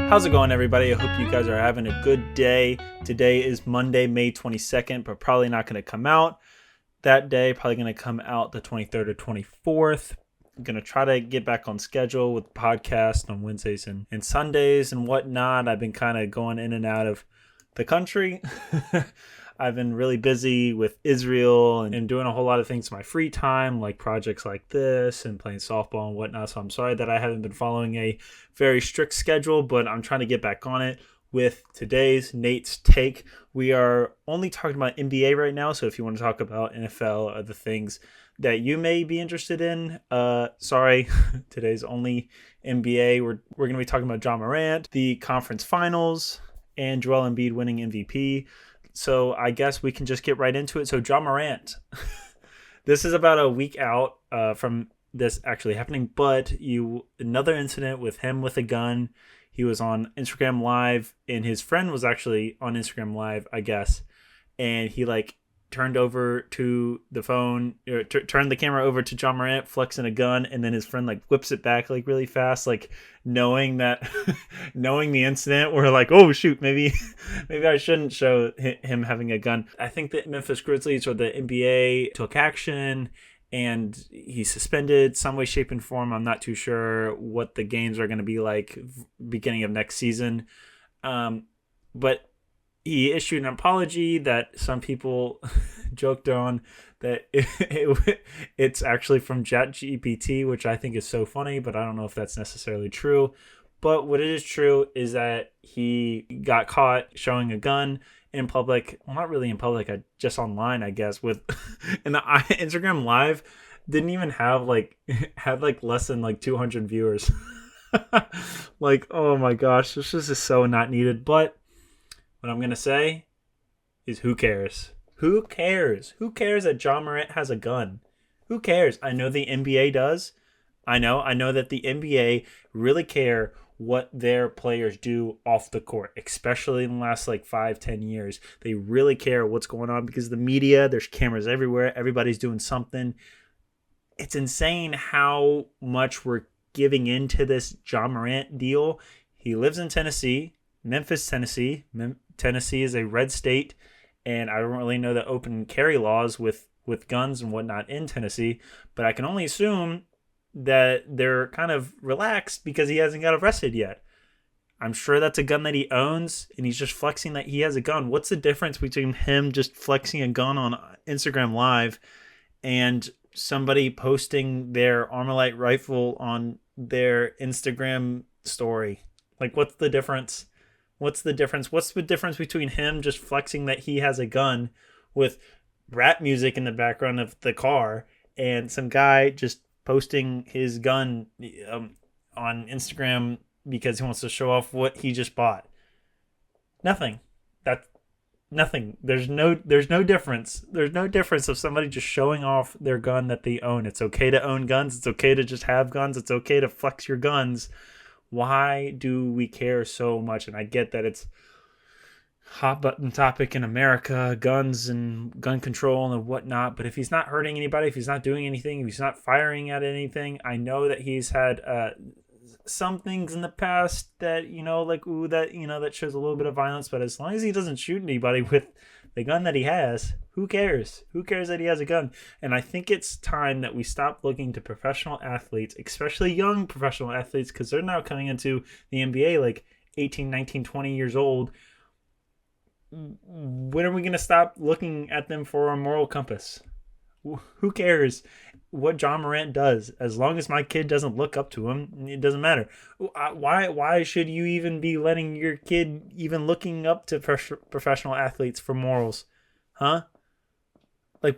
How's it going, everybody? I hope you guys are having a good day. Today is Monday, May 22nd, but probably not going to come out that day. Probably going to come out the 23rd or 24th. I'm going to try to get back on schedule with the podcast on Wednesdays and Sundays and whatnot. I've been kind of going in and out of the country. I've been really busy with Israel and doing a whole lot of things in my free time, like projects like this and playing softball and whatnot. So I'm sorry that I haven't been following a very strict schedule, but I'm trying to get back on it with today's Nate's Take. We are only talking about NBA right now, so if you want to talk about NFL or the things that you may be interested in, sorry, today's only NBA. We're going to be talking about Ja Morant, the conference finals, and Joel Embiid winning MVP. So I guess we can just get right into it. So Ja Morant, this is about a week out from this actually happening, but another incident with him with a gun. He was on Instagram Live, and his friend was actually on Instagram Live, I guess, and he turned over to the phone, or turned the camera over to Ja Morant flexing a gun, and then his friend whips it back really fast, knowing that knowing the incident. We're oh shoot, maybe I shouldn't show him having a gun. I think the Memphis Grizzlies or the NBA took action, and he's suspended some way, shape, and form. I'm not too sure what the games are going to be like beginning of next season, but he issued an apology that some people joked on that it's actually from ChatGPT, which I think is so funny, but I don't know if that's necessarily true. But what is true is that he got caught showing a gun in public. Well, not really in public, just online, I guess. And the Instagram Live didn't even have had less than 200 viewers. Oh my gosh, this is just so not needed. But what I'm going to say is who cares? Who cares? Who cares that Ja Morant has a gun? Who cares? I know the NBA does. I know that the NBA really care what their players do off the court, especially in the last 5-10 years. They really care what's going on because the media, there's cameras everywhere. Everybody's doing something. It's insane how much we're giving into this Ja Morant deal. He lives in Tennessee, Memphis, Tennessee. Tennessee is a red state, and I don't really know the open carry laws with guns and whatnot in Tennessee, but I can only assume that they're kind of relaxed because he hasn't got arrested yet. I'm sure that's a gun that he owns, and he's just flexing that he has a gun. What's the difference between him just flexing a gun on Instagram Live and somebody posting their Armalite rifle on their Instagram story? What's the difference? What's the difference? What's the difference between him just flexing that he has a gun with rap music in the background of the car and some guy just posting his gun on Instagram because he wants to show off what he just bought? Nothing. That's nothing. There's no difference. There's no difference of somebody just showing off their gun that they own. It's okay to own guns. It's okay to just have guns. It's okay to flex your guns. Why do we care so much? And I get that it's hot button topic in America, guns and gun control and whatnot. But if he's not hurting anybody, if he's not doing anything, if he's not firing at anything, I know that he's had some things in the past that that shows a little bit of violence. But as long as he doesn't shoot anybody with the gun that he has, who cares? Who cares that he has a gun? And I think it's time that we stop looking to professional athletes, especially young professional athletes, because they're now coming into the NBA 18, 19, 20 years old. When are we going to stop looking at them for a moral compass? Who cares what Ja Morant does? As long as my kid doesn't look up to him, it doesn't matter. Why should you even be letting your kid even looking up to professional athletes for morals? Huh? When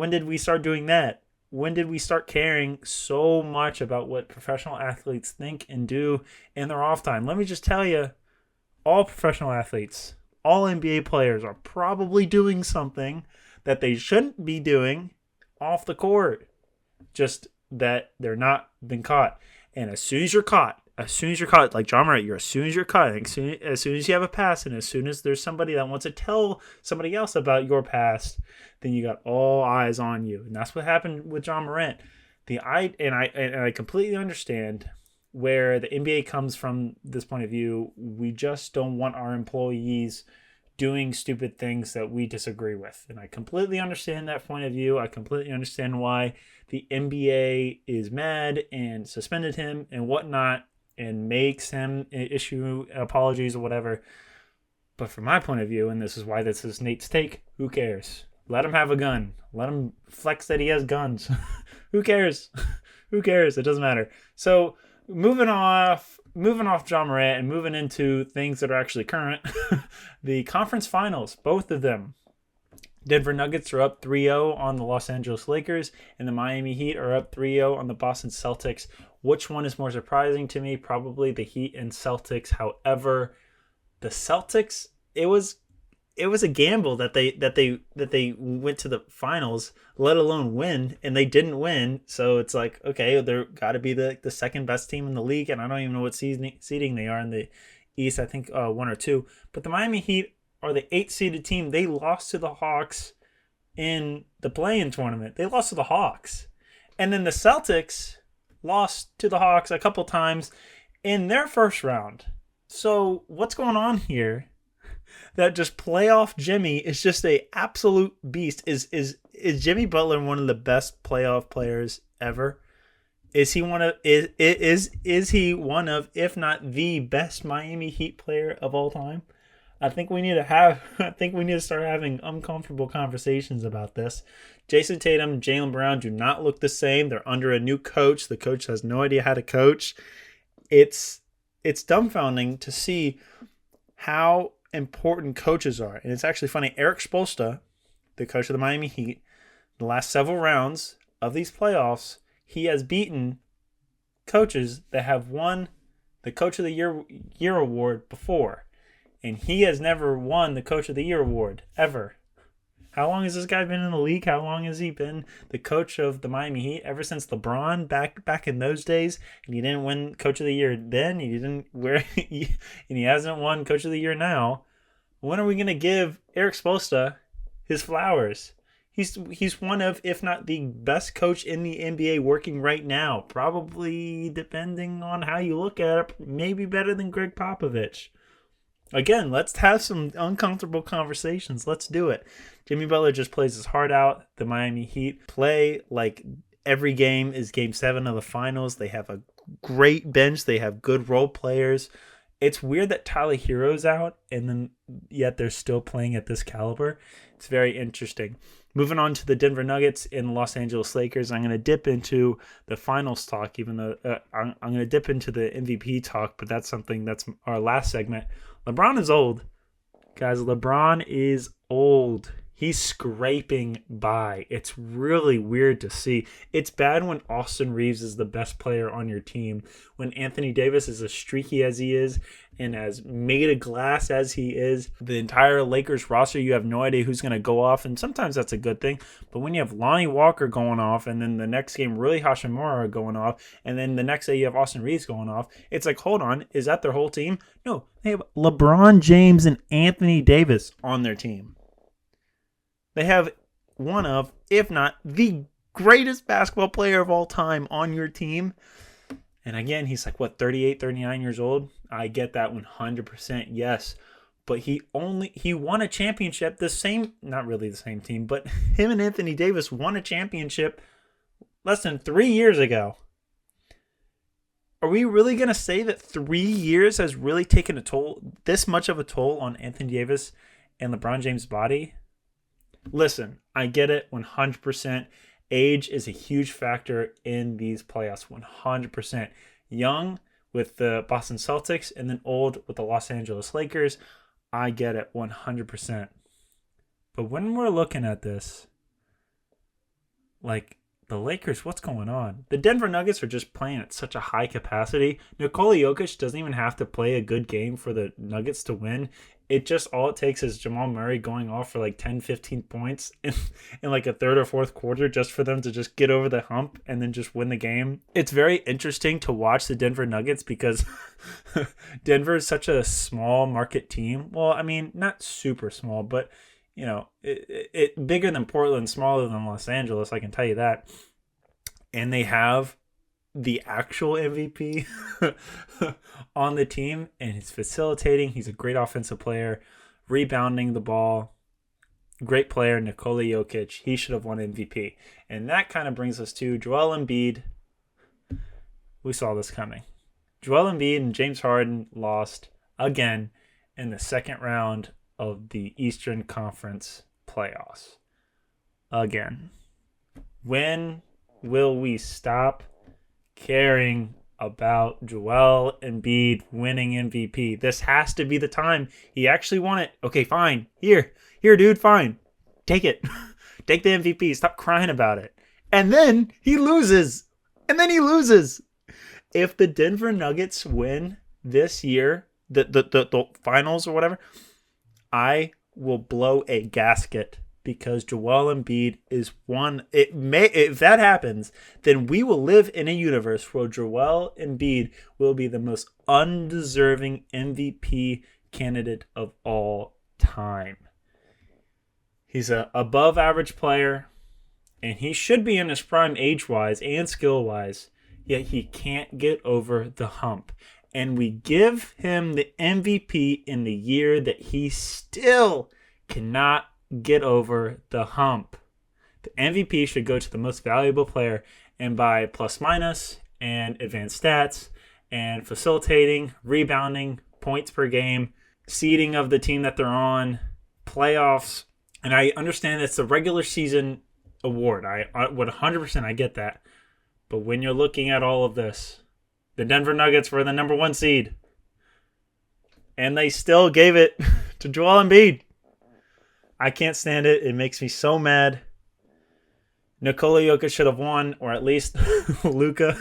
did we start doing that? When did we start caring so much about what professional athletes think and do in their off time? Let me just tell you, all professional athletes, all NBA players are probably doing something that they shouldn't be doing off the court. Just that they're not been caught. And as soon as you're caught, like Ja Morant, as soon as you're caught, as soon as you have a past, and as soon as there's somebody that wants to tell somebody else about your past, then you got all eyes on you. And that's what happened with Ja Morant. I completely understand where the NBA comes from this point of view. We just don't want our employees doing stupid things that we disagree with. And I completely understand that point of view. I completely understand why the NBA is mad and suspended him and whatnot and makes him issue apologies or whatever. But from my point of view, and this is why this is Nate's take, who cares? Let him have a gun. Let him flex that he has guns. Who cares? Who cares? It doesn't matter. So moving off Ja Morant and moving into things that are actually current, the conference finals, both of them. Denver Nuggets are up 3-0 on the Los Angeles Lakers, and the Miami Heat are up 3-0 on the Boston Celtics. Which one is more surprising to me? Probably the Heat and Celtics. However, the Celtics, it was a gamble that they went to the finals, let alone win, and they didn't win. So it's like, okay, they're got to be the second best team in the league, and I don't even know what seeding they are in the East. I think 1 or 2. But the Miami Heat are the 8th seeded team. They lost to the Hawks in the play-in tournament. They lost to the Hawks, and then the Celtics lost to the Hawks a couple times in their first round. So what's going on here? That just playoff Jimmy is just a absolute beast. Is Jimmy Butler one of the best playoff players ever? Is he one of he one of, if not the best Miami Heat player of all time? I think we need to start having uncomfortable conversations about this. Jason Tatum, Jaylen Brown do not look the same. They're under a new coach. The coach has no idea how to coach. It's dumbfounding to see how important coaches are. And it's actually funny. Eric Spoelstra, the coach of the Miami Heat, the last several rounds of these playoffs, he has beaten coaches that have won the Coach of the Year award before. And he has never won the Coach of the Year award, ever. How long has this guy been in the league? How long has he been the coach of the Miami Heat? Ever since LeBron back in those days, and he didn't win Coach of the Year then. And he hasn't won Coach of the Year now. When are we gonna give Eric Spoelstra his flowers? He's one of, if not the best coach in the NBA working right now. Probably, depending on how you look at it, maybe better than Greg Popovich. Again, let's have some uncomfortable conversations. Let's do it. Jimmy Butler just plays his heart out. The Miami Heat play like every game is Game 7 of the finals. They have a great bench. They have good role players. It's weird that Tyler Hero's out, and then yet they're still playing at this caliber. It's very interesting. Moving on to the Denver Nuggets and the Los Angeles Lakers, I'm going to dip into the finals talk, even though I'm going to dip into the MVP talk, but that's our last segment. LeBron is old. Guys, LeBron is old. He's scraping by. It's really weird to see. It's bad when Austin Reeves is the best player on your team. When Anthony Davis is as streaky as he is and as made of glass as he is. The entire Lakers roster, you have no idea who's going to go off. And sometimes that's a good thing. But when you have Lonnie Walker going off and then the next game Rui Hachimura going off and then the next day you have Austin Reeves going off, it's like, hold on, is that their whole team? No, they have LeBron James and Anthony Davis on their team. They have one of, if not the greatest basketball player of all time on your team. And again, he's like, 38, 39 years old? I get that 100%, yes. But he won a championship, not really the same team, but him and Anthony Davis won a championship less than 3 years ago. Are we really going to say that 3 years has really taken this much of a toll on Anthony Davis and LeBron James' body? Listen, I get it 100%. Age is a huge factor in these playoffs, 100%. Young with the Boston Celtics and then old with the Los Angeles Lakers. I get it 100%. But when we're looking at this, like the Lakers, what's going on? The Denver Nuggets are just playing at such a high capacity. Nikola Jokic doesn't even have to play a good game for the Nuggets to win. All it takes is Jamal Murray going off for like 10, 15 points in like a third or fourth quarter just for them to just get over the hump and then just win the game. It's very interesting to watch the Denver Nuggets because Denver is such a small market team. Well, I mean, not super small, but you know, it bigger than Portland, smaller than Los Angeles, I can tell you that. And they have the actual MVP on the team, and he's facilitating. He's a great offensive player, rebounding the ball. Great player, Nikola Jokic. He should have won MVP. And that kind of brings us to Joel Embiid. We saw this coming. Joel Embiid and James Harden lost again in the second round of the Eastern Conference playoffs. Again. When will we stop caring about Joel Embiid winning MVP? This has to be the time. He actually won it. Okay, fine. Here, dude, fine. Take it. Take the MVP. Stop crying about it. And then he loses. If the Denver Nuggets win this year, the finals or whatever, I will blow a gasket because Joel Embiid is one. If that happens, then we will live in a universe where Joel Embiid will be the most undeserving MVP candidate of all time. He's an above average player, and he should be in his prime age-wise and skill-wise, yet he can't get over the hump. And we give him the MVP in the year that he still cannot get over the hump. The MVP should go to the most valuable player, and by plus minus and advanced stats and facilitating, rebounding, points per game, seeding of the team that they're on, playoffs. And I understand it's a regular season award. I would 100%, I get that. But when you're looking at all of this, the Denver Nuggets were the number 1 seed. And they still gave it to Joel Embiid. I can't stand it. It makes me so mad. Nikola Jokic should have won, or at least Luka.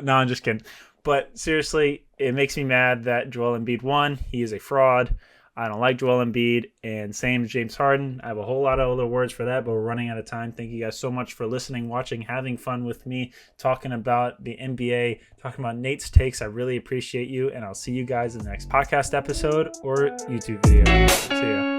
No, I'm just kidding. But seriously, it makes me mad that Joel Embiid won. He is a fraud. I don't like Joel Embiid, and same as James Harden. I have a whole lot of other words for that, but we're running out of time. Thank you guys so much for listening, watching, having fun with me, talking about the NBA, talking about Nate's takes. I really appreciate you, and I'll see you guys in the next podcast episode or YouTube video. See ya.